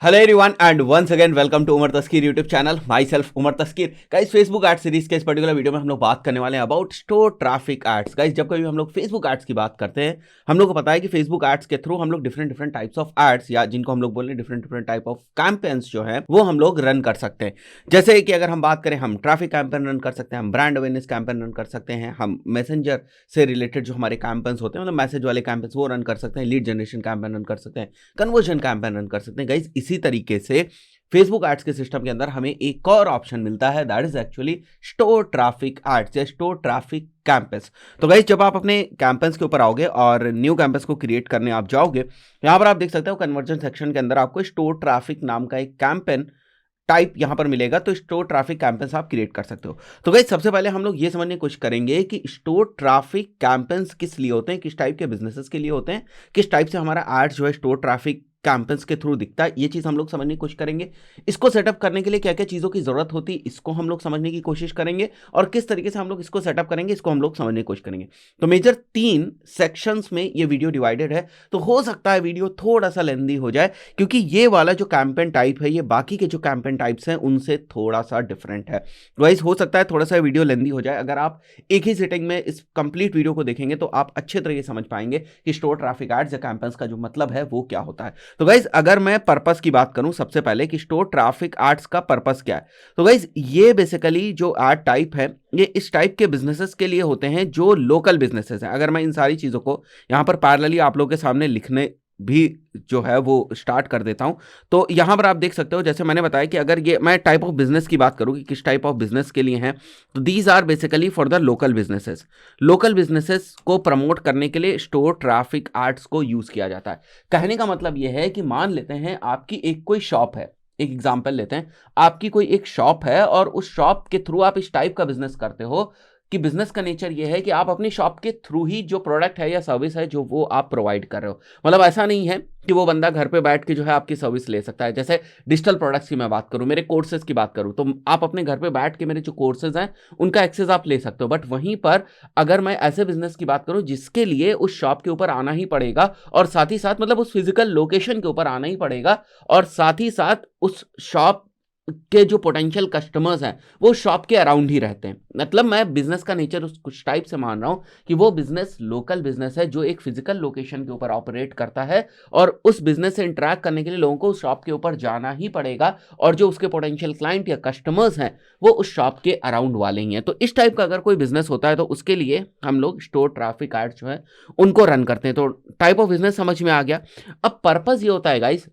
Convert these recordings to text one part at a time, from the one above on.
Hello everyone and once again welcome to Umar Taskeer YouTube channel myself Umar Taskeer. Guys Facebook ad series के इस particular video में हम लोग बात करने वाले हैं about store traffic ads. Guys जब कभी हम लोग फेसबुक एड्स की बात करते हैं, हम लोग को पता है कि फेसबुक एड्स के थ्रू हम लोग different different types of ads या जिनको हम लोग बोल रहे हैं different different type of campaigns जो है वो हम लोग रन कर सकते हैं। जैसे कि अगर हम बात करें, हम ट्रैफिक कैंपेन रन कर सकते हैं, हम ब्रांड अवेयरनेस कैंपेन रन कर सकते हैं, हम मैसेंजर से रिलेटेड जो हमारे कैंपेन्स होते हैं मतलब मैसेज वाले कैंपेन्स वो रन कर सकते हैं, लीड जनरेशन कैंपेन रन कर सकते हैं, कन्वर्जन कैंपेन रन कर सकते हैं। गाइस इसी तरीके से फेसबुक एड्स के सिस्टम के अंदर हमें एक और ऑप्शन मिलता है, that is actually store traffic ads या स्टोर ट्रैफिक कैंपस। तो गाइस जब आप अपने कैंपस के ऊपर आओगे और न्यू कैंपस को क्रिएट करने आप जाओगे, यहां पर आप देख सकते हो कन्वर्जन सेक्शन के अंदर आपको स्टोर ट्रैफिक नाम का एक कैंपेन टाइप यहां पर मिलेगा। तो स्टोर ट्रैफिक कैंपेन्स आप क्रिएट कर सकते हो। तो गाइस सबसे पहले हम लोग ये समझने की कोशिश करेंगे कि स्टोर ट्रैफिक कैंपेन्स किस लिए होते हैं, किस टाइप के बिजनेसेस के लिए होते हैं, किस टाइप से हमारा एड्स जो है स्टोर ट्रैफिक कैंपेन्स के थ्रू दिखता है, ये चीज हम लोग समझने की कोशिश करेंगे। इसको सेटअप करने के लिए क्या क्या चीजों की जरूरत होती है इसको हम लोग समझने की कोशिश करेंगे, और किस तरीके से हम लोग इसको सेटअप करेंगे इसको हम लोग समझने की कोशिश करेंगे। तो मेजर 3 सेक्शंस में ये वीडियो डिवाइडेड है, तो हो सकता है वीडियो थोड़ा सा लेंदी हो जाए क्योंकि ये वाला जो कैंपेन टाइप है ये बाकी के जो कैंपेन टाइप्स हैं उनसे थोड़ा सा डिफरेंट है। वाइज हो सकता है थोड़ा सा वीडियो लेंदी हो जाए। अगर आप एक ही सिटिंग में इस कंप्लीट वीडियो को देखेंगे तो आप अच्छे तरीके से समझ पाएंगे कि स्टोर ट्रैफिक एड्स या कैंपेन्स का जो मतलब है वो क्या होता है। तो गाइज अगर मैं पर्पस की बात करूं सबसे पहले कि स्टोर ट्रैफिक एड्स का पर्पस क्या है, तो गाइज ये बेसिकली जो एड टाइप है ये इस टाइप के बिजनेसेस के लिए होते हैं जो लोकल बिजनेसेस हैं। अगर मैं इन सारी चीजों को यहां पर पैरेलली आप लोगों के सामने लिखने भी जो है वो स्टार्ट कर देता हूं, तो यहां पर आप देख सकते हो जैसे मैंने बताया कि अगर ये मैं टाइप ऑफ बिजनेस की बात करूं कि किस टाइप ऑफ बिजनेस के लिए हैं, तो these are basically for the local businesses. Local businesses को प्रमोट करने के लिए स्टोर ट्रैफिक एड्स को यूज किया जाता है। कहने का मतलब यह है कि मान लेते हैं आपकी एक कोई शॉप है, एक एग्जांपल लेते हैं, आपकी कोई एक शॉप है और उस शॉप के थ्रू आप इस टाइप का बिजनेस करते हो कि बिजनेस का नेचर ये है कि आप अपनी शॉप के थ्रू ही जो प्रोडक्ट है या सर्विस है जो वो आप प्रोवाइड कर रहे हो। मतलब ऐसा नहीं है कि वो बंदा घर पे बैठ के जो है आपकी सर्विस ले सकता है। जैसे डिजिटल प्रोडक्ट्स की मैं बात करूं, मेरे कोर्सेज की बात करूं, तो आप अपने घर पे बैठ के मेरे जो कोर्सेज हैं उनका एक्सेस आप ले सकते हो। बट वहीं पर अगर मैं ऐसे बिजनेस की बात करूं जिसके लिए उस शॉप के ऊपर आना ही पड़ेगा और साथ ही साथ मतलब उस फिजिकल लोकेशन के ऊपर आना ही पड़ेगा और साथ ही साथ उस शॉप के जो पोटेंशियल कस्टमर्स हैं वो शॉप के अराउंड ही रहते हैं, मतलब मैं बिजनेस का नेचर उस कुछ टाइप से मान रहा हूं कि वो बिजनेस लोकल बिजनेस है जो एक फिजिकल लोकेशन के ऊपर ऑपरेट करता है और उस बिजनेस से इंटरेक्ट करने के लिए लोगों को उस शॉप के ऊपर जाना ही पड़ेगा और जो उसके पोटेंशियल क्लाइंट या कस्टमर्स हैं वो उस शॉप के अराउंड वाले ही हैं। तो इस टाइप का अगर कोई बिजनेस होता है तो उसके लिए हम लोग स्टोर ट्रैफिक एड्स जो है उनको रन करते हैं। तो टाइप ऑफ बिजनेस समझ में आ गया। अब पर्पस ये होता है गाइस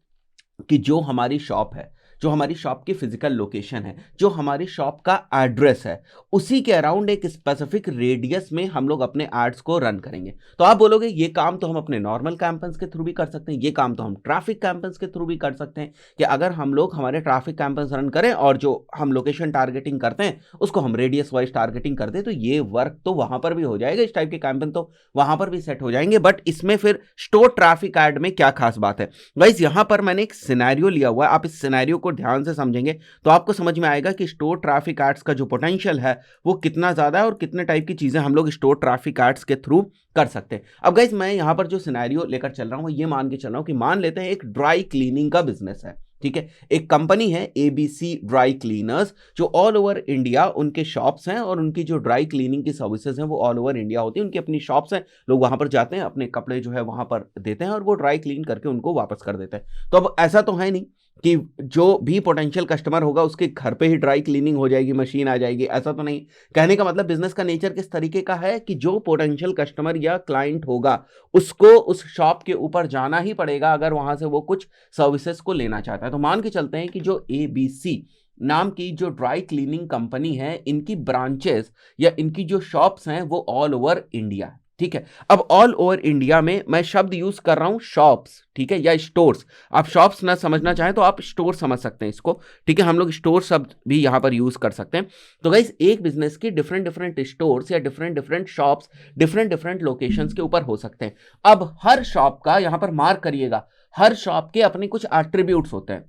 कि जो हमारी शॉप है, जो हमारी शॉप की फिजिकल लोकेशन है, जो हमारी शॉप का एड्रेस है, उसी के अराउंड एक स्पेसिफिक रेडियस में हम लोग अपने एड्स को रन करेंगे। तो आप बोलोगे ये काम तो हम अपने नॉर्मल कैंपेन्स के थ्रू भी कर सकते हैं, ये काम तो हम ट्रैफिक कैंपेन्स के थ्रू भी कर सकते हैं कि अगर हम लोग हमारे ट्रैफिक कैंपेन्स रन करें और जो हम लोकेशन टारगेटिंग करते हैं उसको हम रेडियस वाइज टारगेटिंग कर दें तो ये वर्क तो वहां पर भी हो जाएगा, इस टाइप के कैंपेन तो वहां पर भी सेट हो जाएंगे। बट इसमें फिर स्टोर ट्रैफिक एड में क्या खास बात है गाइस, यहां पर मैंने एक सिनेरियो लिया हुआ है, आप इस सिनेरियो को ध्यान से समझेंगे तो आपको समझ में आएगा कि स्टोर ट्रैफिक एड्स का जो पोटेंशियल है वो कितना ज्यादा है और कितने टाइप की चीजें हम लोग स्टोर ट्रैफिक एड्स के थ्रू कर सकते हैं। अब गाइस मैं यहां पर जो सिनेरियो लेकर चल रहा हूं ये मान के चल रहा हूं कि मान लेते हैं एक ड्राई क्लीनिंग का बिजनेस है, ठीक है। एक कंपनी है एबीसी ड्राई क्लीनर्स जो ऑल ओवर इंडिया उनके शॉप्स हैं और उनकी जो ड्राई क्लीनिंग की सर्विसेज हैं वो ऑल ओवर इंडिया होती है। उनकी अपनी शॉप्स हैं, लोग वहां पर जाते हैं, अपने कपड़े जो है वहां पर देते हैं और वो ड्राई क्लीन करके उनको वापस कर देते हैं। तो अब ऐसा तो है नहीं कि जो भी पोटेंशियल कस्टमर होगा उसके घर पे ही ड्राई क्लीनिंग हो जाएगी, मशीन आ जाएगी, ऐसा तो नहीं। कहने का मतलब बिजनेस का नेचर किस तरीके का है कि जो पोटेंशियल कस्टमर या क्लाइंट होगा उसको उस शॉप के ऊपर जाना ही पड़ेगा अगर वहां से वो कुछ सर्विसेज को लेना चाहता है। तो मान के चलते हैं कि जो एबीसी नाम की जो ड्राई क्लीनिंग कंपनी है इनकी ब्रांचेस या इनकी जो शॉप्स हैं वो ऑल ओवर इंडिया है, ठीक है। अब ऑल ओवर इंडिया में मैं शब्द यूज कर रहा हूं शॉप्स, ठीक है, या स्टोर्स। आप शॉप्स ना समझना चाहें तो आप स्टोर समझ सकते हैं इसको, ठीक है। हम लोग स्टोर शब्द भी यहां पर यूज कर सकते हैं। तो गाइस एक बिजनेस की डिफरेंट डिफरेंट स्टोर्स या different different shops different different locations के ऊपर हो सकते हैं। अब हर शॉप का यहां पर मार्क करिएगा, हर शॉप के अपने कुछ एट्रीब्यूट्स होते हैं।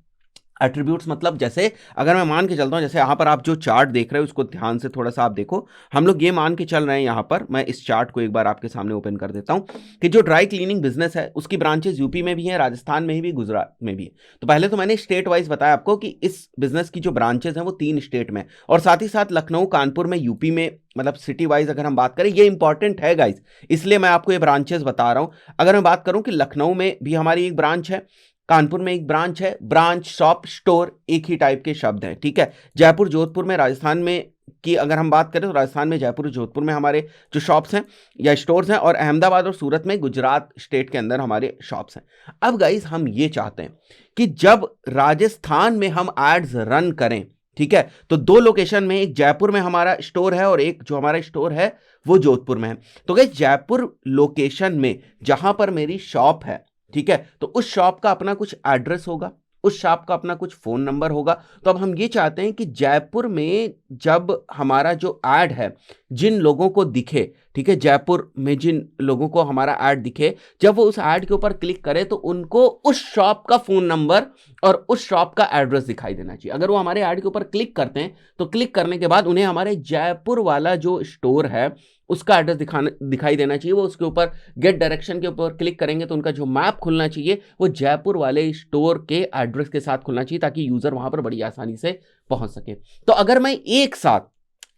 एट्रीब्यूट्स मतलब जैसे अगर मैं मान के चलता हूं, जैसे यहां पर आप जो चार्ट देख रहे हो उसको ध्यान से थोड़ा सा आप देखो। हम लोग ये मान के चल रहे हैं, यहां पर मैं इस चार्ट को एक बार आपके सामने ओपन कर देता हूं कि जो ड्राई क्लीनिंग बिजनेस है उसकी ब्रांचेस यूपी में भी है, राजस्थान में भी, गुजरात में भी है। तो पहले तो मैंने स्टेट वाइज बताया आपको कि इस बिजनेस की जो ब्रांचेस हैं वो 3 स्टेट में, और साथ ही साथ लखनऊ, कानपुर में, यूपी में, मतलब सिटी वाइज अगर हम बात करें, ये इंपॉर्टेंट है गाइस, इसलिए मैं आपको ये ब्रांचेस बता रहा हूं। अगर मैं बात करूं कि लखनऊ में भी हमारी एक ब्रांच है, कानपुर में एक ब्रांच है, ब्रांच, शॉप, स्टोर एक ही टाइप के शब्द हैं, ठीक है। जयपुर, जोधपुर में, राजस्थान में की अगर हम बात करें तो राजस्थान में जयपुर, जोधपुर में हमारे जो शॉप्स हैं या स्टोर्स हैं, और अहमदाबाद और सूरत में, गुजरात स्टेट के अंदर हमारे शॉप्स हैं। अब गाइस हम ये चाहते हैं कि जब राजस्थान में हम एड्स रन करें, ठीक है, तो 2 लोकेशन में, एक जयपुर में हमारा स्टोर है और एक जो हमारा स्टोर है वो जोधपुर में है। तो गाइस जयपुर लोकेशन में जहां पर मेरी शॉप है, ठीक है, तो उस शॉप का अपना कुछ एड्रेस होगा, उस शॉप का अपना कुछ फोन नंबर होगा। तो अब हम ये चाहते हैं कि जयपुर में जब हमारा जो ऐड है जिन लोगों को दिखे, ठीक है, जयपुर में जिन लोगों को हमारा ऐड दिखे, जब वो उस ऐड के ऊपर क्लिक करे तो उनको उस शॉप का फोन नंबर और उस शॉप का एड्रेस दिखाई देना चाहिए। अगर वो हमारे ऐड के ऊपर क्लिक करते हैं तो क्लिक करने के बाद उन्हें हमारे जयपुर वाला जो स्टोर है उसका एड्रेस दिखाई देना चाहिए। वो उसके ऊपर गेट डायरेक्शन के ऊपर क्लिक करेंगे तो उनका जो मैप खुलना चाहिए वो जयपुर वाले स्टोर के एड्रेस के साथ खुलना चाहिए, ताकि यूजर वहां पर बड़ी आसानी से पहुंच सके। तो अगर मैं एक साथ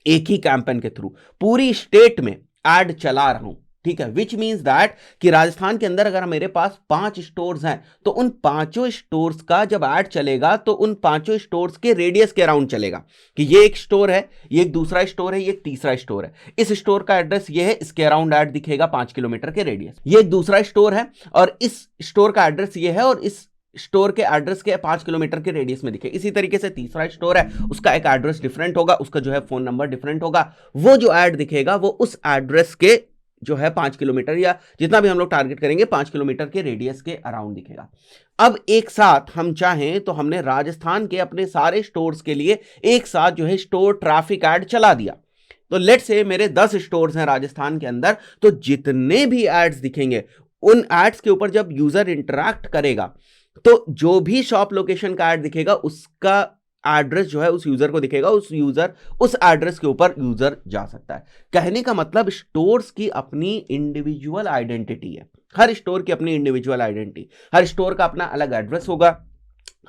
एक ही कैंपेन के थ्रू पूरी स्टेट में एड चला रहा हूं, ठीक है, विच मींस दैट कि राजस्थान के अंदर अगर मेरे पास 5 स्टोर्स हैं तो उन 5 स्टोर्स का जब ऐड चलेगा तो उन 5 स्टोर्स के रेडियस के अराउंड चलेगा कि ये एक स्टोर है, ये एक दूसरा स्टोर है, ये एक तीसरा स्टोर है, इस स्टोर का एड्रेस ये है, इसके अराउंड ऐड दिखेगा 5 किलोमीटर के रेडियस। ये एक दूसरा स्टोर है और इस स्टोर का एड्रेस ये है और इस स्टोर के एड्रेस के 5 किलोमीटर के रेडियस में दिखे। इसी तरीके से तीसरा स्टोर है, उसका एक एड्रेस डिफरेंट होगा, उसका जो है फोन नंबर डिफरेंट होगा, वो जो ऐड दिखेगा वो उस एड्रेस के जो है 5 किलोमीटर या जितना भी हम लोग टारगेट करेंगे 5 किलोमीटर के रेडियस के अराउंड दिखेगा। अब एक साथ हम चाहें तो हमने राजस्थान के अपने सारे स्टोर्स के लिए एक साथ जो है स्टोर ट्रैफिक ऐड चला दिया। तो लेट्स से मेरे 10 स्टोर्स हैं राजस्थान के अंदर, तो जितने भी एड्स दिखेंगे उन एड्स के ऊपर जब यूजर इंटरैक्ट करेगा तो जो भी शॉप लोकेशन का ऐड दिखेगा उसका एड्रेस जो है उस यूजर को दिखेगा, उस एड्रेस के ऊपर यूजर जा सकता है। कहने का मतलब स्टोर्स की अपनी इंडिविजुअल आइडेंटिटी है, हर स्टोर की अपनी इंडिविजुअल आइडेंटिटी, हर स्टोर का अपना अलग एड्रेस होगा,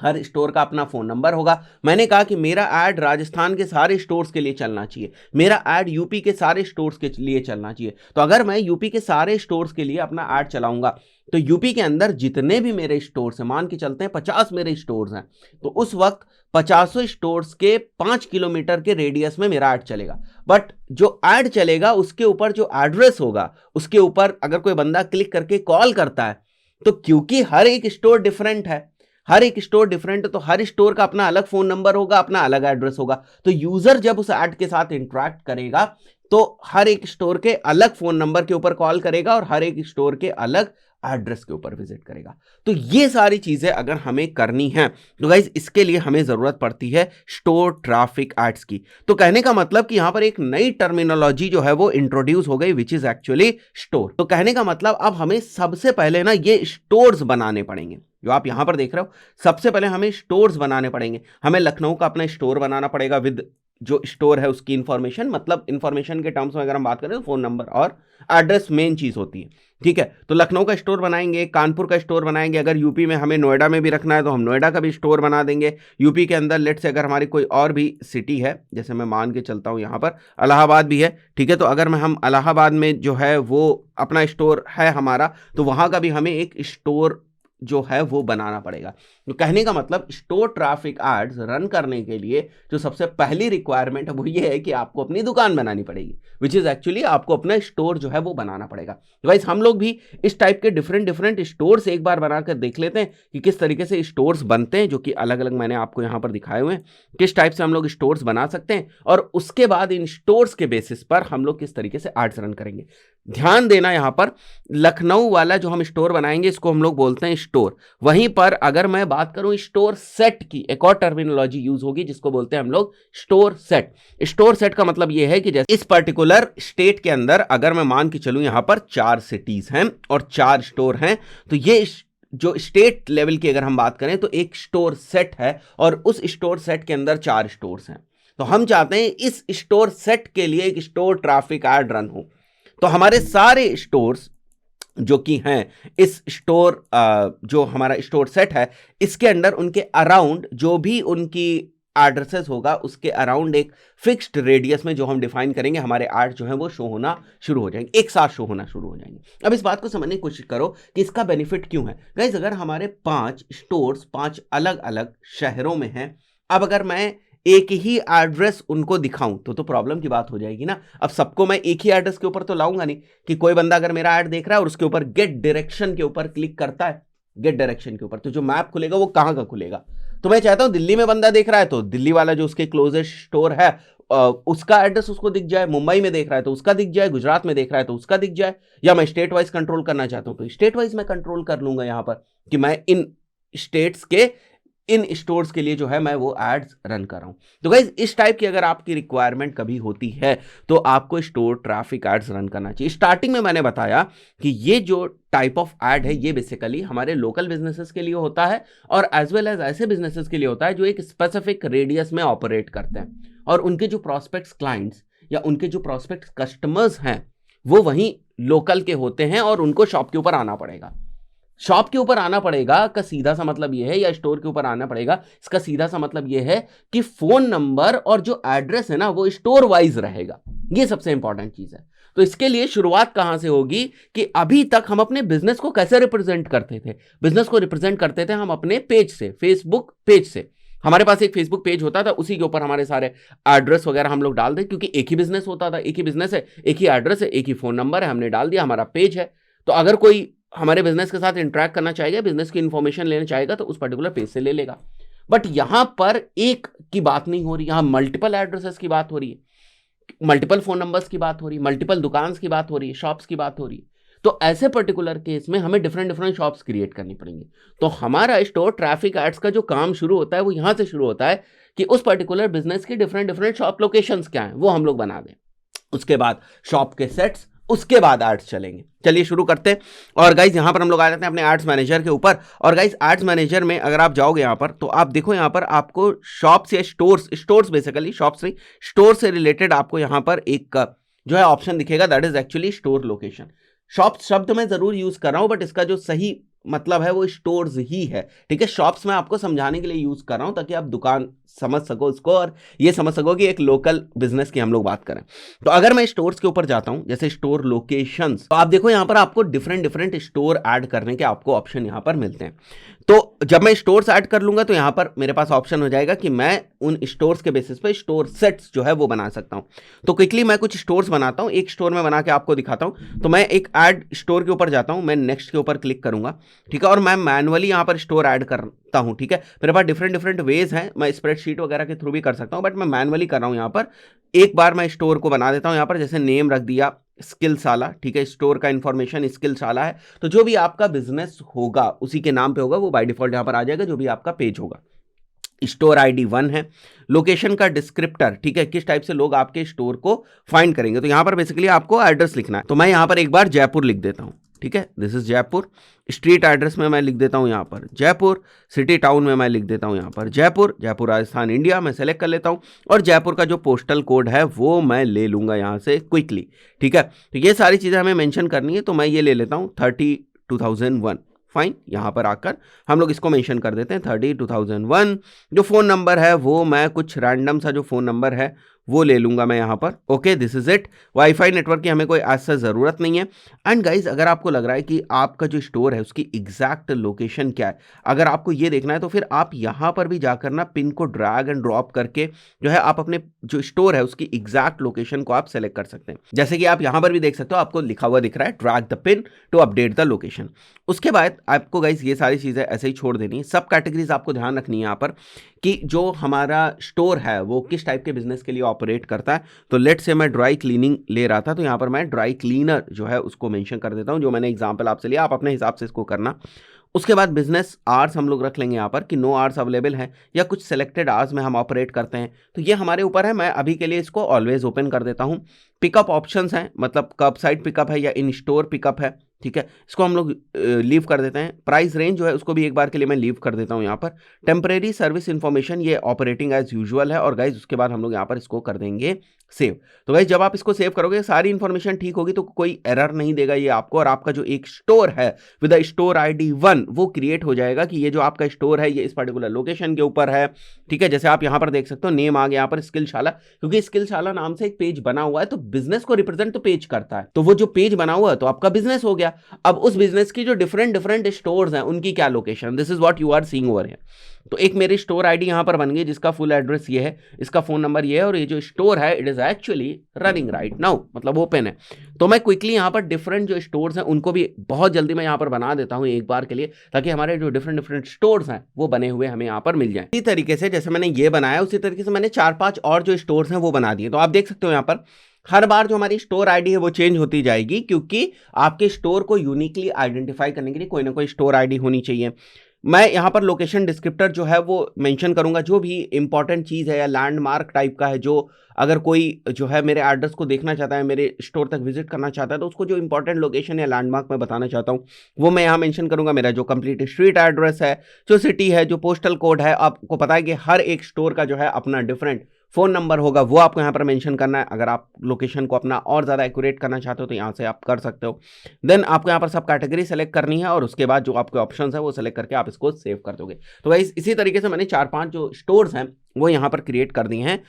हर स्टोर का अपना फोन नंबर होगा। मैंने कहा कि मेरा ऐड राजस्थान के सारे स्टोर्स के लिए चलना चाहिए, मेरा ऐड यूपी के सारे स्टोर्स के लिए चलना चाहिए। तो अगर मैं यूपी के सारे स्टोर्स के लिए अपना ऐड चलाऊंगा तो यूपी के अंदर जितने भी मेरे स्टोर्स हैं, मान के चलते हैं 50 मेरे स्टोर्स हैं, तो उस वक्त 50 स्टोर्स के 5 किलोमीटर के रेडियस में मेरा ऐड चलेगा। बट जो ऐड चलेगा उसके ऊपर जो एड्रेस होगा उसके ऊपर अगर कोई बंदा क्लिक करके कॉल करता है तो क्योंकि हर एक स्टोर डिफरेंट है, हर एक स्टोर डिफरेंट है, तो हर स्टोर का अपना अलग फोन नंबर होगा, अपना अलग एड्रेस होगा। तो यूजर जब उस ऐड के साथ इंटरेक्ट करेगा तो हर एक स्टोर के अलग फोन नंबर के ऊपर कॉल करेगा और हर एक स्टोर के अलग एड्रेस के ऊपर विजिट करेगा। तो ये सारी चीजें अगर हमें करनी है तो गाइज इसके लिए हमें जरूरत पड़ती है स्टोर ट्रैफिक एड्स की। तो कहने का मतलब कि यहां पर एक नई टर्मिनोलॉजी जो है वो इंट्रोड्यूस हो गई, विच इज एक्चुअली स्टोर। तो कहने का मतलब अब हमें सबसे पहले ना ये स्टोर्स बनाने पड़ेंगे, जो आप यहां पर देख रहे हो। सबसे पहले हमें स्टोर्स बनाने पड़ेंगे। हमें लखनऊ का अपना स्टोर बनाना पड़ेगा विद जो स्टोर है उसकी इंफॉर्मेशन, मतलब इंफॉर्मेशन के टर्म्स में अगर हम बात करें तो फोन नंबर और एड्रेस मेन चीज होती है, ठीक है। तो लखनऊ का स्टोर बनाएंगे, कानपुर का स्टोर बनाएंगे, अगर यूपी में हमें नोएडा में भी रखना है तो हम नोएडा का भी स्टोर बना देंगे। यूपी के अंदर लेट से अगर हमारी कोई और भी सिटी है, जैसे मैं मान के चलता हूं यहां पर इलाहाबाद भी है, ठीक है, तो अगर हम इलाहाबाद में जो है वो अपना स्टोर है हमारा, तो वहां का भी हमें एक स्टोर जो है वो बनाना पड़ेगा। तो कहने का मतलब स्टोर ट्रैफिक एड्स रन करने के लिए जो सबसे पहली रिक्वायरमेंट है वो ये है कि आपको अपनी दुकान बनानी पड़ेगी, विच इज एक्चुअली आपको अपना स्टोर जो है वो बनाना पड़ेगा। तो गाइस हम लोग भी इस टाइप के डिफरेंट स्टोर्स एक बार बनाकर देख लेते हैं कि किस तरीके से स्टोर्स बनते हैं, जो कि अलग अलग मैंने आपको यहाँ पर दिखाए हुए हैं, किस टाइप से हम लोग स्टोर्स बना सकते हैं और उसके बाद इन स्टोर्स के बेसिस पर हम लोग किस तरीके से एड्स रन करेंगे। ध्यान देना, यहाँ पर लखनऊ वाला जो हम स्टोर बनाएंगे इसको हम लोग बोलते हैं स्टोर। वहीं पर अगर मैं बात करूं स्टोर सेट की, एक और टर्मिनोलॉजी यूज होगी जिसको बोलते हैं हम लोग स्टोर सेट। स्टोर सेट का मतलब यह है कि जैसे इस पर्टिकुलर स्टेट के अंदर अगर मैं मान के चलूं यहाँ पर 4 सिटीज हैं और 4 स्टोर हैं, तो ये जो स्टेट लेवल की अगर हम बात करें तो एक स्टोर सेट है और उस स्टोर सेट के अंदर 4 स्टोर्स हैं। तो हम चाहते हैं इस स्टोर सेट के लिए एक स्टोर ट्रैफिक ऐड रन हो। तो हमारे सारे स्टोर्स जो कि हैं इस स्टोर जो हमारा स्टोर सेट है इसके अंदर उनके अराउंड जो भी उनकी एड्रेसेस होगा उसके अराउंड एक फिक्स्ड रेडियस में जो हम डिफाइन करेंगे हमारे एड जो है वो शो होना शुरू हो जाएंगे, एक साथ शो होना शुरू हो जाएंगे। अब इस बात को समझने की कोशिश करो कि इसका बेनिफिट क्यों है। गाइस अगर हमारे 5 स्टोर्स 5 अलग अलग शहरों में हैं, अब अगर मैं एक ही एड्रेस उनको दिखाऊं तो प्रॉब्लम की बात हो जाएगी ना। अब सबको मैं एक ही एड्रेस के ऊपर तो लाऊंगा नहीं कि कोई बंदा अगर मेरा ऐड देख रहा है और उसके ऊपर गेट डायरेक्शन के ऊपर क्लिक करता है, गेट डायरेक्शन के ऊपर तो जो मैप खुलेगा वो कहां का खुलेगा। तो मैं चाहता हूं दिल्ली में बंदा देख रहा है तो दिल्ली वाला जो उसके क्लोजेस्ट स्टोर है उसका एड्रेस उसको दिख जाए, मुंबई में देख रहा है तो उसका दिख जाए, गुजरात में देख रहा है तो उसका दिख जाए, या मैं स्टेट वाइज कंट्रोल करना चाहता हूं तो स्टेट वाइज मैं कंट्रोल कर लूंगा यहां पर कि मैं इन स्टेट्स के इन स्टोर्स के लिए जो है मैं वो एड्स रन कर रहा हूं। तो गाइज इस टाइप की अगर आपकी रिक्वायरमेंट कभी होती है तो आपको स्टोर ट्रैफिक एड्स रन करना चाहिए। स्टार्टिंग में मैंने बताया कि ये जो टाइप ऑफ एड है ये बेसिकली हमारे लोकल बिजनेसेस के लिए होता है और एज वेल एज ऐसे बिजनेसेस के लिए होता है जो एक स्पेसिफिक रेडियस में ऑपरेट करते हैं और उनके जो प्रॉस्पेक्ट्स क्लाइंट्स या उनके जो प्रॉस्पेक्ट कस्टमर्स हैं वो वहीं लोकल के होते हैं और उनको शॉप के ऊपर आना पड़ेगा। शॉप के ऊपर आना पड़ेगा का सीधा सा मतलब यह है, या स्टोर के ऊपर आना पड़ेगा इसका सीधा सा मतलब यह है कि फोन नंबर और जो एड्रेस है ना वो स्टोर वाइज रहेगा। ये सबसे इंपॉर्टेंट चीज है। तो इसके लिए शुरुआत कहां से होगी कि अभी तक हम अपने बिजनेस को कैसे रिप्रेजेंट करते थे। बिजनेस को रिप्रेजेंट करते थे हम अपने पेज से, फेसबुक पेज से। हमारे पास एक फेसबुक पेज होता था, उसी के ऊपर हमारे सारे एड्रेस वगैरह हम लोग डाल दें क्योंकि एक ही बिजनेस होता था, एक ही बिजनेस है, एक ही एड्रेस है, एक ही फोन नंबर है, हमने डाल दिया, हमारा पेज है। तो अगर कोई हमारे बिजनेस के साथ इंटरेक्ट करना चाहेगा, बिजनेस की इंफॉर्मेशन लेना चाहेगा तो उस पर्टिकुलर पेज से ले लेगा। बट यहां पर एक की बात नहीं हो रही, यहां मल्टीपल एड्रेसेस की बात हो रही है, मल्टीपल फोन नंबर्स की बात हो रही है, मल्टीपल दुकान की बात हो रही है, शॉप्स की बात हो रही है। तो ऐसे पर्टिकुलर केस में हमें डिफरेंट डिफरेंट शॉप्स क्रिएट करनी पड़ेंगी। तो हमारा स्टोर ट्रैफिक एड्स का जो काम शुरू होता है वो यहां से शुरू होता है कि उस पर्टिकुलर बिजनेस की डिफरेंट डिफरेंट शॉप लोकेशंस क्या हैं वो हम लोग बना दें। उसके बाद शॉप के सेट्स, उसके बाद एड्स चलेंगे। चलिए शुरू करते हैं। और गाइज यहां पर हम लोग आ जाते हैं अपने एड्स मैनेजर के ऊपर। और गाइज एड्स मैनेजर में अगर आप जाओगे यहां पर तो आप देखो यहां पर आपको शॉप्स या स्टोर्स बेसिकली शॉप्स नहीं स्टोर से रिलेटेड आपको यहां पर एक जो है ऑप्शन दिखेगा, that is actually store location. Shop शब्द मैं जरूर यूज कर रहा हूं बट इसका जो सही मतलब है वो स्टोर्स ही है, ठीक है। शॉप्स मैं आपको समझाने के लिए यूज कर रहा हूं ताकि आप दुकान समझ सको इसको और ये समझ सको कि एक लोकल बिजनेस की हम लोग बात करें। तो अगर मैं स्टोर्स के ऊपर जाता हूं जैसे स्टोर लोकेशंस, तो आप देखो यहां पर आपको डिफरेंट डिफरेंट स्टोर ऐड करने के आपको ऑप्शन यहां पर मिलते हैं। तो जब मैं स्टोर्स ऐड कर लूंगा तो यहां पर मेरे पास ऑप्शन हो जाएगा कि मैं उन स्टोर्स के बेसिस पे स्टोर सेट्स जो है वो बना सकता हूं। तो क्विकली मैं कुछ स्टोर्स बनाता हूं, एक स्टोर में बना के आपको दिखाता हूं। तो मैं एक ऐड स्टोर के ऊपर जाता हूं, मैं नेक्स्ट के ऊपर क्लिक करूंगा, ठीक है, और मैं मैनुअली यहां पर स्टोर ऐड करता हूं, ठीक है। मेरे पास डिफरेंट डिफरेंट वेज हैं, मैं स्प्रेडशीट वगैरह के थ्रू भी कर सकता हूं बट मैं मैनुअली कर रहा हूं। यहां पर एक बार मैं स्टोर को बना देता हूं, यहां पर जैसे नेम रख दिया स्किल्स वाला, ठीक है, स्टोर का इंफॉर्मेशन स्किल्स वाला है। तो जो भी आपका बिजनेस होगा उसी के नाम पे होगा, वो बाय डिफॉल्ट यहां पर आ जाएगा जो भी आपका पेज होगा। स्टोर आईडी 1 है, लोकेशन का डिस्क्रिप्टर, ठीक है, किस टाइप से लोग आपके स्टोर को फाइंड करेंगे। तो यहां पर बेसिकली आपको एड्रेस लिखना है। तो मैं यहां पर एक बार जयपुर लिख देता हूं, ठीक है, this is Jaipur. Street address में मैं लिख देता हूं यहां पर जयपुर, सिटी टाउन में मैं लिख देता हूं यहां पर जयपुर, जयपुर राजस्थान इंडिया मैं सेलेक्ट कर लेता हूं और जयपुर का जो पोस्टल कोड है वो मैं ले लूंगा यहां से क्विकली, ठीक है। तो ये सारी चीजें हमें मेंशन करनी है, तो मैं ये ले लेता हूं 30/2001, फाइन। यहां पर आकर हम लोग इसको मेंशन कर देते हैं 30/2001। जो फोन नंबर है वो मैं कुछ रैंडम सा जो फोन नंबर है वो ले लूंगा मैं यहां पर। Okay, this is it. Wifi network की हमें कोई ऐसा जरूरत नहीं है। एंड गाइज अगर आपको लग रहा है कि आपका जो स्टोर है उसकी एग्जैक्ट लोकेशन क्या है, अगर आपको ये देखना है तो फिर आप यहां पर भी जाकर ना पिन को ड्रैग एंड ड्रॉप करके जो है आप अपने जो स्टोर है उसकी एग्जैक्ट लोकेशन को आप सेलेक्ट कर सकते हैं। जैसे कि आप यहां पर भी देख सकते हो, आपको लिखा हुआ दिख रहा है drag the pin to update the location. उसके बाद आपको गाइज ये सारी चीजें ऐसे ही छोड़ देनी है। सब कैटेगरीज आपको ध्यान रखनी है यहाँ पर कि जो हमारा स्टोर है वो किस टाइप के बिजनेस के लिए ऑपरेट करता है। तो लेट से मैं ड्राई क्लीनिंग ले रहा था तो यहाँ पर मैं ड्राई क्लीनर जो है उसको मेंशन कर देता हूँ, जो मैंने एग्जांपल आपसे लिया, आप अपने हिसाब से इसको करना। उसके बाद बिजनेस आवर्स हम लोग रख लेंगे यहाँ पर कि नो आवर्स अवेलेबल हैं या कुछ सिलेक्टेड आवर्स में हम ऑपरेट करते हैं, तो ये हमारे ऊपर है। मैं अभी के लिए इसको ऑलवेज ओपन कर देता हूँ। पिकअप ऑप्शंस हैं, मतलब कब साइड पिकअप है या इन स्टोर पिकअप है, ठीक है, इसको हम लोग लीव कर देते हैं। प्राइस रेंज जो है उसको भी एक बार के लिए मैं लीव कर देता हूँ यहाँ पर। टेम्परेरी सर्विस इन्फॉर्मेशन ये ऑपरेटिंग एज यूजुअल है। और गाइज उसके बाद हम लोग यहाँ पर इसको कर देंगे सेव। तो गाइज जब आप इसको सेव करोगे सारी इन्फॉर्मेशन ठीक होगी तो कोई एरर नहीं देगा ये आपको, और आपका जो एक स्टोर है विद स्टोर ID 1 वो क्रिएट हो जाएगा कि ये जो आपका स्टोर है ये इस पर्टिकुलर लोकेशन के ऊपर है, ठीक है। जैसे आप यहाँ पर देख सकते हो नेम आ गया यहाँ पर स्किलशाला, क्योंकि स्किलशाला नाम से एक पेज बना हुआ है तो बिजनेस को रिप्रेजेंट तो पेज करता है, तो वो जो पेज बना हुआ है तो आपका बिजनेस हो गया। अब उस बिजनेस की जो डिफरेंट डिफरेंट स्टोर्स हैं उनकी क्या location, this is what you are seeing over here. तो एक मेरी स्टोर आईडी यहां पर बन गई जिसका फुल एड्रेस ये है, इसका फोन नंबर ये है, और ये जो स्टोर है it is actually running right now, मतलब ओपन है। तो मैं क्विकली यहां पर डिफरेंट जो स्टोर्स हैं उनको भी बहुत जल्दी मैं यहां पर बना देता हूं एक बार के लिए, ताकि हमारे जो डिफरेंट डिफरेंट स्टोर्स हैं वो बने हुए हमें यहां पर मिल जाए। इसी तरीके से जैसे मैंने ये बनाया उसी तरीके से मैंने 4-5 और जो स्टोर्स हैं वो बना दिए। तो आप देख सकते हो यहां पर हर बार जो हमारी स्टोर आईडी है वो चेंज होती जाएगी, क्योंकि आपके स्टोर को यूनिकली आइडेंटिफाई करने के लिए कोई ना कोई स्टोर आईडी होनी चाहिए। मैं यहाँ पर लोकेशन डिस्क्रिप्टर जो है वो मेंशन करूंगा, जो भी इंपॉर्टेंट चीज़ है या लैंडमार्क टाइप का है, जो अगर कोई जो है मेरे एड्रेस को देखना चाहता है, मेरे स्टोर तक विजिट करना चाहता है, तो उसको जो इंपॉर्टेंट लोकेशन या लैंडमार्क मैं बताना चाहता हूँ वो मैं यहाँ मेंशन करूंगा। मेरा जो कंप्लीट स्ट्रीट एड्रेस है, जो सिटी है, जो पोस्टल कोड है, आपको पता है कि हर एक स्टोर का जो है अपना डिफरेंट फ़ोन नंबर होगा, वो आपको यहाँ पर मेंशन करना है। अगर आप लोकेशन को अपना और ज़्यादा एक्यूरेट करना चाहते हो तो यहाँ से आप कर सकते हो। देन आपको यहाँ पर सब कैटेगरी सेलेक्ट करनी है और उसके बाद जो आपके ऑप्शंस है वो सेलेक्ट करके आप इसको सेव कर दोगे। तो गाइस इसी तरीके से मैंने 4-5 जो स्टोर्स हैं वो यहाँ पर क्रिएट कर दिए हैं।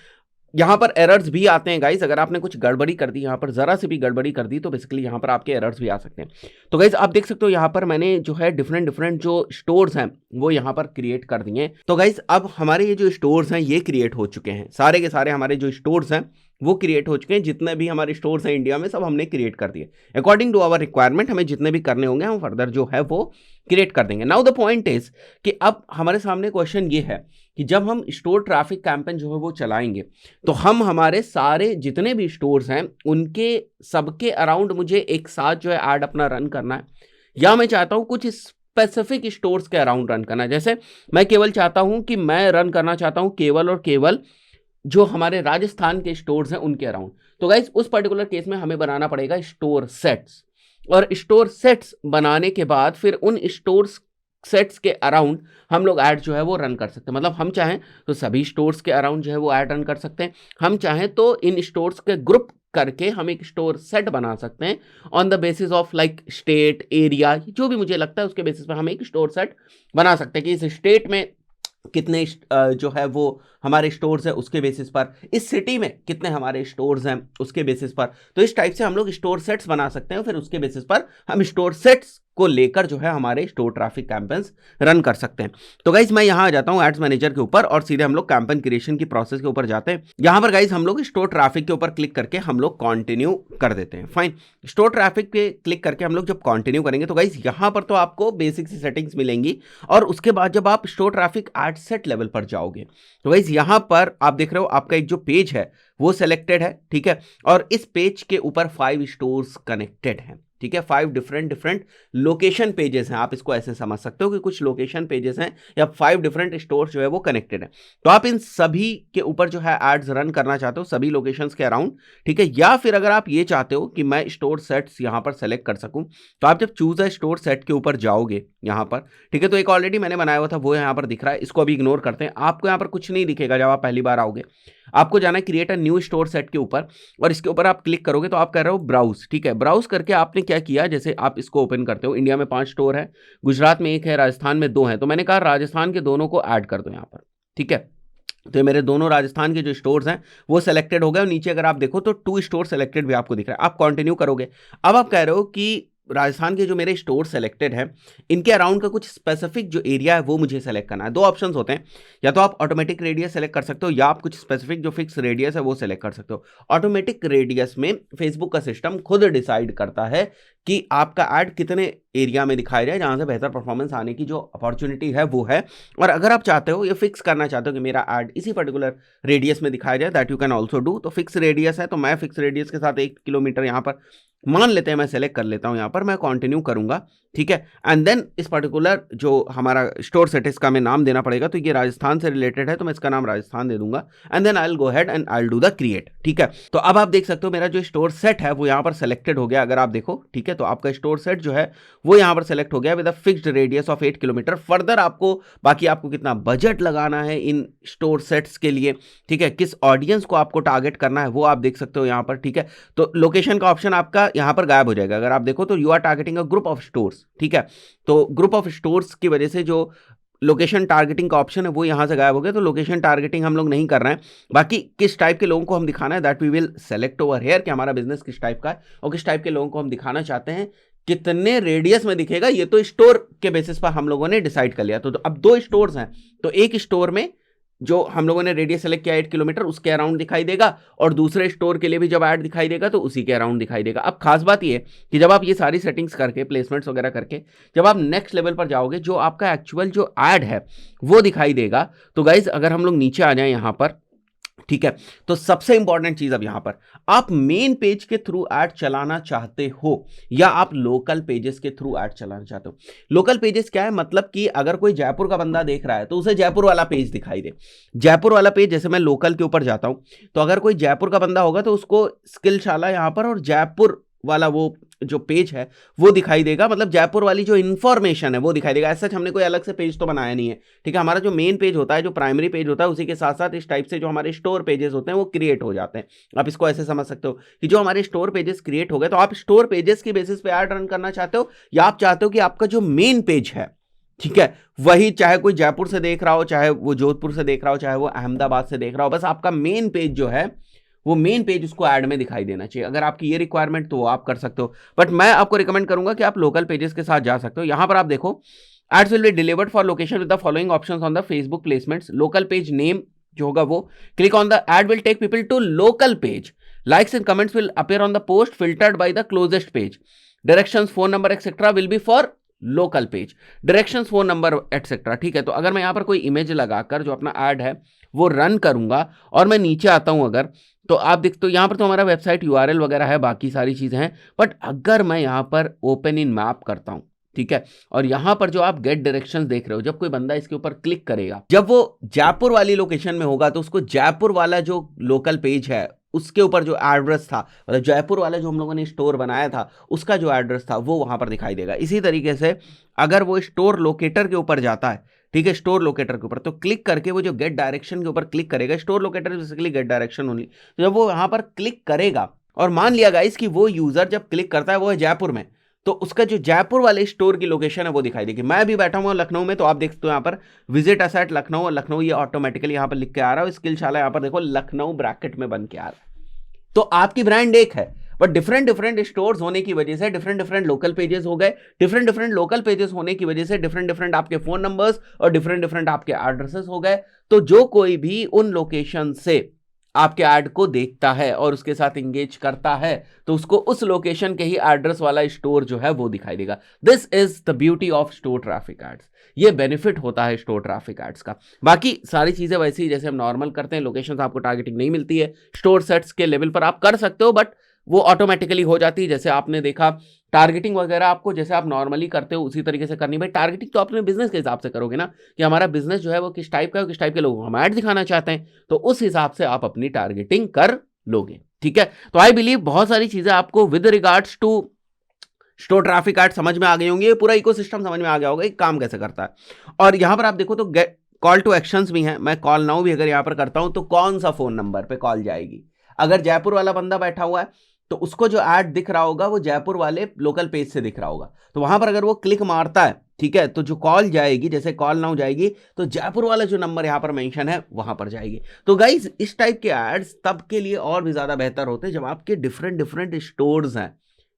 यहाँ पर एरर्स भी आते हैं गाइस, अगर आपने कुछ गड़बड़ी कर दी, यहाँ पर जरा सी भी गड़बड़ी कर दी तो बेसिकली यहाँ पर आपके एरर्स भी आ सकते हैं। तो गाइस आप देख सकते हो यहाँ पर मैंने जो है डिफरेंट डिफरेंट जो स्टोर्स हैं वो यहाँ पर क्रिएट कर दिए। तो गाइस अब हमारे ये जो स्टोर्स हैं ये क्रिएट हो चुके हैं, सारे के सारे हमारे जो स्टोर्स हैं वो क्रिएट हो चुके हैं। जितने भी हमारे स्टोर्स हैं इंडिया में सब हमने क्रिएट कर दिए। अकॉर्डिंग टू आवर रिक्वायरमेंट हमें जितने भी करने होंगे हम फर्दर जो है वो क्रिएट कर देंगे। नाउ द पॉइंट इज कि अब हमारे सामने क्वेश्चन ये है कि जब हम स्टोर ट्रैफिक कैंपेन जो है वो चलाएंगे तो हम हमारे सारे जितने भी स्टोर्स हैं उनके सबके अराउंड मुझे एक साथ जो है ऐड अपना रन करना है, या मैं चाहता हूं कुछ स्पेसिफिक स्टोर्स के अराउंड रन करना है। जैसे मैं केवल चाहता हूं कि मैं रन करना चाहता हूं केवल और केवल जो हमारे राजस्थान के स्टोर्स हैं उनके अराउंड। तो गाइस उस पर्टिकुलर केस में हमें बनाना पड़ेगा स्टोर सेट्स, और स्टोर सेट्स बनाने के बाद फिर उन स्टोर सेट्स के अराउंड हम लोग ऐड जो है वो रन कर सकते हैं। मतलब हम चाहें तो सभी स्टोर्स के अराउंड जो है वो ऐड रन कर सकते हैं, हम चाहें तो इन स्टोर्स के ग्रुप करके हम एक स्टोर सेट बना सकते हैं on the basis of like state area, जो भी मुझे लगता है उसके बेसिस पर हम एक स्टोर सेट बना सकते हैं कि इस स्टेट में कितने जो है वो हमारे स्टोर्स हैं उसके बेसिस पर, इस सिटी में कितने हमारे स्टोर्स हैं उसके बेसिस पर। तो इस टाइप से हम लोग स्टोर सेट्स बना सकते हैं, फिर उसके बेसिस पर हम स्टोर सेट्स को लेकर जो है हमारे स्टोर ट्रैफिक कैंपेन्स रन कर सकते हैं। तो गाइज मैं यहाँ आ जाता हूँ एड्स मैनेजर के ऊपर और सीधे हम लोग कैंपेन क्रिएशन की प्रोसेस के ऊपर जाते हैं। यहाँ पर गाइज हम लोग स्टोर ट्रैफिक के ऊपर क्लिक करके हम लोग कंटिन्यू कर देते हैं। फाइन, स्टोर ट्रैफिक पे क्लिक करके हम लोग जब कंटिन्यू करेंगे तो गाइज यहाँ पर तो आपको बेसिक सी सेटिंग्स मिलेंगी, और उसके बाद जब आप store traffic ad set level पर जाओगे तो गाइज यहाँ पर आप देख रहे हो आपका एक जो पेज है वो सिलेक्टेड है, ठीक है, और इस पेज के ऊपर 5 स्टोर्स कनेक्टेड हैं, ठीक है। 5 डिफरेंट लोकेशन पेजेस हैं, आप इसको ऐसे समझ सकते हो कि कुछ लोकेशन पेजेस हैं या 5 डिफरेंट स्टोर्स जो है वो कनेक्टेड हैं। तो आप इन सभी के ऊपर जो है एड्स रन करना चाहते हो सभी लोकेशंस के अराउंड, ठीक है, या फिर अगर आप ये चाहते हो कि मैं स्टोर सेट्स यहाँ पर सेलेक्ट कर सकूं तो आप जब चूज अ स्टोर सेट के ऊपर जाओगे यहाँ पर, ठीक है, तो एक ऑलरेडी मैंने बनाया हुआ था वो यहाँ पर दिख रहा है, इसको अभी इग्नोर करते हैं। आपको यहाँ पर कुछ नहीं दिखेगा जब आप पहली बार आओगे, आपको जाना है create a new store set के ऊपर और इसके ऊपर आप क्लिक करोगे तो आप कर रहे हो ब्राउज, ठीक है। ब्राउज करके आपने क्या किया, जैसे आप इसको ओपन करते हो, इंडिया में 5 स्टोर है, गुजरात में 1 है, राजस्थान में 2 है, तो मैंने कहा राजस्थान के दोनों को ऐड कर दो यहाँ पर, ठीक है। तो मेरे दोनों राजस्थान के जो स्टोर्स हैं वो सेलेक्टेड हो गए, और नीचे अगर आप देखो तो 2 स्टोर सेलेक्टेड भी आपको दिख रहा है। आप कंटिन्यू करोगे, अब आप कह रहे हो कि राजस्थान के जो मेरे स्टोर सेलेक्टेड हैं इनके अराउंड का कुछ स्पेसिफिक जो एरिया है वो मुझे सेलेक्ट करना है। 2 ऑप्शंस होते हैं, या तो आप ऑटोमेटिक रेडियस सेलेक्ट कर सकते हो या आप कुछ स्पेसिफिक जो फिक्स रेडियस है वो सेलेक्ट कर सकते हो। ऑटोमेटिक रेडियस में फेसबुक का सिस्टम खुद डिसाइड करता है कि आपका ऐड कितने एरिया में दिखाया जाए जहां से बेहतर परफॉर्मेंस आने की जो अपॉर्चुनिटी है वो है। और अगर आप चाहते हो ये फिक्स करना चाहते हो कि मेरा ऐड इसी पर्टिकुलर रेडियस में दिखाया जाए, that you can also do. तो फिक्स रेडियस है तो मैं फिक्स रेडियस के साथ 1 किलोमीटर यहाँ पर मान लेते हैं मैं सेलेक्ट कर लेता हूं, यहां पर मैं कंटिन्यू करूंगा, ठीक है। एंड देन इस पर्टिकुलर जो हमारा स्टोर सेट है इसका हमें नाम देना पड़ेगा, तो ये राजस्थान से रिलेटेड है तो मैं इसका नाम राजस्थान दे दूंगा। And then I will go head and I will do the create, ठीक है। तो अब आप देख सकते हो मेरा जो स्टोर सेट है वो यहाँ पर सेलेक्टेड हो गया, अगर आप देखो, ठीक है। तो आपका स्टोर सेट जो है वो यहाँ पर सेलेक्ट हो गया with a fixed radius of 8 kilometre. Further आपको बाकी आपको कितना बजट लगाना है इन स्टोर सेट्स के लिए, ठीक है, किस ऑडियंस को आपको टारगेट करना है वो आप देख सकते हो यहाँ पर, ठीक है। तो लोकेशन का ऑप्शन आपका यहाँ पर गायब हो जाएगा अगर आप देखो, तो you are targeting a group of stores, ठीक है। तो ग्रुप ऑफ स्टोर्स की वजह से जो लोकेशन टारगेटिंग का ऑप्शन है वो यहां से गायब हो गया, तो लोकेशन टारगेटिंग हम लोग नहीं कर रहे हैं। बाकी किस टाइप के लोगों को हम दिखाना है that we will select over here, कि हमारा बिजनेस किस टाइप का है और किस टाइप के लोगों को हम दिखाना चाहते हैं, कितने रेडियस में दिखेगा, ये तो स्टोर के बेसिस पर हम लोगों ने डिसाइड कर लिया। तो अब 2 स्टोर्स हैं, तो एक स्टोर में जो हम लोगों ने रेडियस सेलेक्ट किया 8 किलोमीटर उसके अराउंड दिखाई देगा, और दूसरे स्टोर के लिए भी जब ऐड दिखाई देगा तो उसी के अराउंड दिखाई देगा। अब खास बात ये कि जब आप ये सारी सेटिंग्स करके प्लेसमेंट्स वगैरह करके जब आप नेक्स्ट लेवल पर जाओगे, जो आपका एक्चुअल जो ऐड है वो दिखाई देगा। तो गाइज अगर हम लोग नीचे आ जाएं यहां पर, ठीक है, तो सबसे इंपॉर्टेंट चीज अब यहां पर आप मेन पेज के थ्रू ऐड चलाना चाहते हो या आप लोकल पेजेस के थ्रू ऐड चलाना चाहते हो। लोकल पेजेस क्या है, मतलब कि अगर कोई जयपुर का बंदा देख रहा है तो उसे जयपुर वाला पेज दिखाई दे। जयपुर वाला पेज, जैसे मैं लोकल के ऊपर जाता हूं, तो अगर कोई जयपुर का बंदा होगा तो उसको स्किलशाला यहां पर और जयपुर वाला वो जो पेज है वो दिखाई देगा, मतलब जयपुर वाली जो इन्फॉर्मेशन है वो दिखाई देगा। ऐसा हमने कोई अलग से पेज तो बनाया नहीं है, ठीक है। हमारा जो मेन पेज होता है, जो प्राइमरी पेज होता है, उसी के साथ साथ इस टाइप से जो हमारे स्टोर पेजेस होते हैं वो क्रिएट हो जाते हैं। आप इसको ऐसे समझ सकते हो कि जो हमारे स्टोर पेजेस क्रिएट हो गए, तो आप स्टोर पेजेस की बेसिस पे ऐड रन करना चाहते हो, या आप चाहते हो कि आपका जो मेन पेज है, ठीक है, वही चाहे कोई जयपुर से देख रहा हो, चाहे वो जोधपुर से देख रहा हो, चाहे वो अहमदाबाद से देख रहा हो, बस आपका मेन पेज जो है वो मेन पेज उसको ऐड में दिखाई देना चाहिए। अगर आपकी ये रिक्वायरमेंट तो वो आप कर सकते हो, बट मैं आपको रिकमेंड करूंगा कि आप लोकल पेजेस के साथ जा सकते हो। यहां पर आप देखो, ads will be delivered for location with the following options on the Facebook placements. Local page name जो होगा वो click on the ad will take people to local page. Likes and comments will appear on the post filtered by the closest page. Directions, phone number etcetera will be for local page. Directions, phone number etcetera, ठीक है। तो अगर मैं यहां पर कोई image लगाकर जो अपना ऐड है वो रन करूंगा और मैं नीचे आता हूं अगर, तो आप देखते हो यहाँ पर तो हमारा वेबसाइट यूआरएल वगैरह है, बाकी सारी चीजें हैं। बट अगर मैं यहाँ पर ओपन इन मैप करता हूँ, ठीक है, और यहाँ पर जो आप गेट डायरेक्शंस देख रहे हो, जब कोई बंदा इसके ऊपर क्लिक करेगा, जब वो जयपुर वाली लोकेशन में होगा तो उसको जयपुर वाला जो लोकल पेज है उसके ऊपर जो एड्रेस था, मतलब जयपुर वाला जो हम लोगों ने स्टोर बनाया था उसका जो एड्रेस था वो वहां पर दिखाई देगा। इसी तरीके से अगर वो स्टोर लोकेटर के ऊपर जाता है, ठीक है, स्टोर लोकेटर के ऊपर, तो क्लिक करके वो जो गेट डायरेक्शन के ऊपर क्लिक करेगा, store locator basically gate direction only, तो जब वो वहां पर क्लिक करेगा और मान लिया गाइस कि वो यूजर जब क्लिक करता है वो है जयपुर में, तो उसका जो जयपुर वाले स्टोर की लोकेशन है वो दिखाई देगी। मैं भी बैठा हूँ लखनऊ में, तो आप देखते हो यहाँ पर विजिट अस एट लखनऊ, और लखनऊ ये ऑटोमेटिकली यहाँ पर लिख के आ रहा है। स्किलशाला यहाँ पर देखो लखनऊ ब्रैकेट में बन के आ रहा है। तो आपकी ब्रांड एक है, बट डिफरेंट डिफरेंट स्टोर्स होने की वजह से डिफरेंट डिफरेंट लोकल पेजेस हो गए। डिफरेंट डिफरेंट लोकल पेजेस होने की वजह से डिफरेंट डिफरेंट आपके फोन नंबर्स और डिफरेंट डिफरेंट आपके एड्रेसेस हो गए। तो जो कोई भी उन लोकेशन से आपके ऐड को देखता है और उसके साथ इंगेज करता है, तो उसको उस लोकेशन के ही एड्रेस वाला स्टोर जो है वो दिखाई देगा। This is the beauty of store traffic ads. ये बेनिफिट होता है स्टोर ट्रैफिक एड्स का। बाकी सारी चीजें वैसे ही जैसे हम नॉर्मल करते हैं, लोकेशन आपको टारगेटिंग नहीं मिलती है, स्टोर सेट्स के लेवल पर आप कर सकते हो, बट वो ऑटोमेटिकली हो जाती है। जैसे आपने देखा टारगेटिंग वगैरह आपको जैसे आप नॉर्मली करते हो उसी तरीके से करनी। भाई टारगेटिंग तो अपने बिजनेस के हिसाब से करोगे ना, कि हमारा बिजनेस जो है वो किस टाइप का है, किस टाइप के लोगों को हम ऐड दिखाना चाहते हैं, तो उस हिसाब से आप अपनी टारगेटिंग कर लोगे, ठीक है। तो आई बिलीव बहुत सारी चीजें आपको with regards to store traffic ad समझ में आ गई होंगी, पूरा इकोसिस्टम समझ में आ गया होगा काम कैसे करता है। और यहां पर आप देखो तो कॉल टू एक्शंस भी हैं। मैं कॉल नाउ भी अगर यहां पर करता हूं तो कौन सा फोन नंबर पे कॉल जाएगी। अगर जयपुर वाला बंदा बैठा हुआ है तो उसको जो ऐड दिख रहा होगा वो जयपुर वाले लोकल पेज से दिख रहा होगा, तो वहां पर अगर वो क्लिक मारता है, ठीक है, तो जो कॉल जाएगी, जैसे कॉल नाउ जाएगी, तो जयपुर वाला जो नंबर यहां पर मेंशन है वहां पर जाएगी। तो गाइस इस टाइप के एड्स तब के लिए और भी ज्यादा बेहतर होते हैं जब आपके डिफरेंट डिफरेंट स्टोर्स हैं,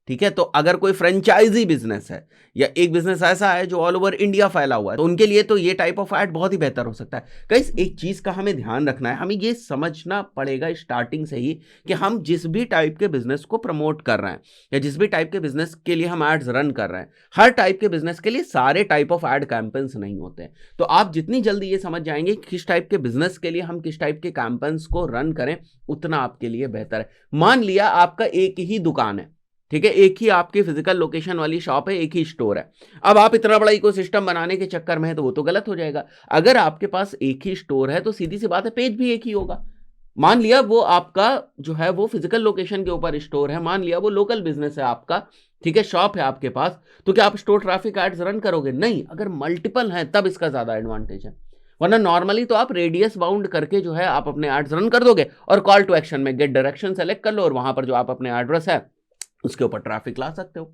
ठीक है। तो अगर कोई फ्रेंचाइजी बिजनेस है या एक बिजनेस ऐसा है जो ऑल ओवर इंडिया फैला हुआ है, तो उनके लिए तो ये टाइप ऑफ ऐड बहुत ही बेहतर हो सकता है। गाइस एक चीज का हमें ध्यान रखना है, हमें ये समझना पड़ेगा स्टार्टिंग से ही कि हम जिस भी टाइप के बिजनेस को प्रमोट कर रहे हैं या जिस भी टाइप के बिजनेस के लिए हम एड्स रन कर रहे हैं, हर टाइप के बिजनेस के लिए सारे टाइप ऑफ एड कैंपेन्स नहीं होते हैं। तो आप जितनी जल्दी ये समझ जाएंगे कि किस टाइप के बिजनेस के लिए हम किस टाइप के कैंपेन्स को रन करें, उतना आपके लिए बेहतर है। मान लिया आपका एक ही दुकान है, ठीक है, एक ही आपकी फिजिकल लोकेशन वाली शॉप है, एक ही स्टोर है। अब आप इतना बड़ा इकोसिस्टम बनाने के चक्कर में है तो वो तो गलत हो जाएगा। अगर आपके पास एक ही स्टोर है तो सीधी सी बात है, पेज भी एक ही होगा। मान लिया वो आपका जो है वो फिजिकल लोकेशन के ऊपर स्टोर है, मान लिया वो लोकल बिजनेस है आपका, ठीक है, शॉप है आपके पास, तो क्या आप स्टोर ट्रैफिक एड्स रन करोगे? नहीं। अगर मल्टीपल हैं तब इसका ज्यादा एडवांटेज है, वरना नॉर्मली तो आप रेडियस बाउंड करके जो है आप अपने एड्स रन कर दोगे और कॉल टू एक्शन में गेट डायरेक्शन सेलेक्ट कर लो और वहां पर जो आप अपने एड्रेस है उसके ऊपर ट्रैफिक ला सकते हो,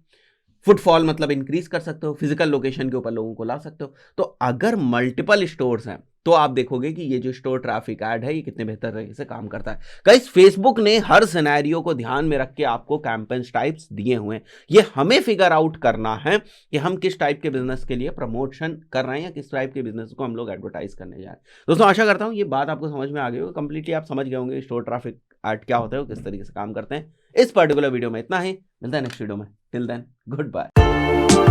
फुटफॉल मतलब इंक्रीज कर सकते हो, फिजिकल लोकेशन के ऊपर लोगों को ला सकते हो। तो अगर मल्टीपल स्टोर्स हैं तो आप देखोगे कि ये जो स्टोर ट्रैफिक ऐड है ये कितने बेहतर तरीके से काम करता है। गाइस, फेसबुक ने हर सिनेरियो को ध्यान में रख के आपको कैंपेन टाइप्स दिए हुए हैं। ये हमें फिगर आउट करना है कि हम किस टाइप के बिजनेस के लिए प्रमोशन कर रहे हैं या किस टाइप के बिजनेस को हम लोग एडवर्टाइज करने जा रहे हैं। दोस्तों, आशा करता हूं ये बात आपको समझ में आ गई होगी, कंप्लीटली आप समझ गए होंगे स्टोर ट्रैफिक ऐड क्या होता है, किस तरीके से काम करते हैं। इस पर्टिकुलर वीडियो में इतना ही, मिलता है नेक्स्ट वीडियो में। Till then, good bye.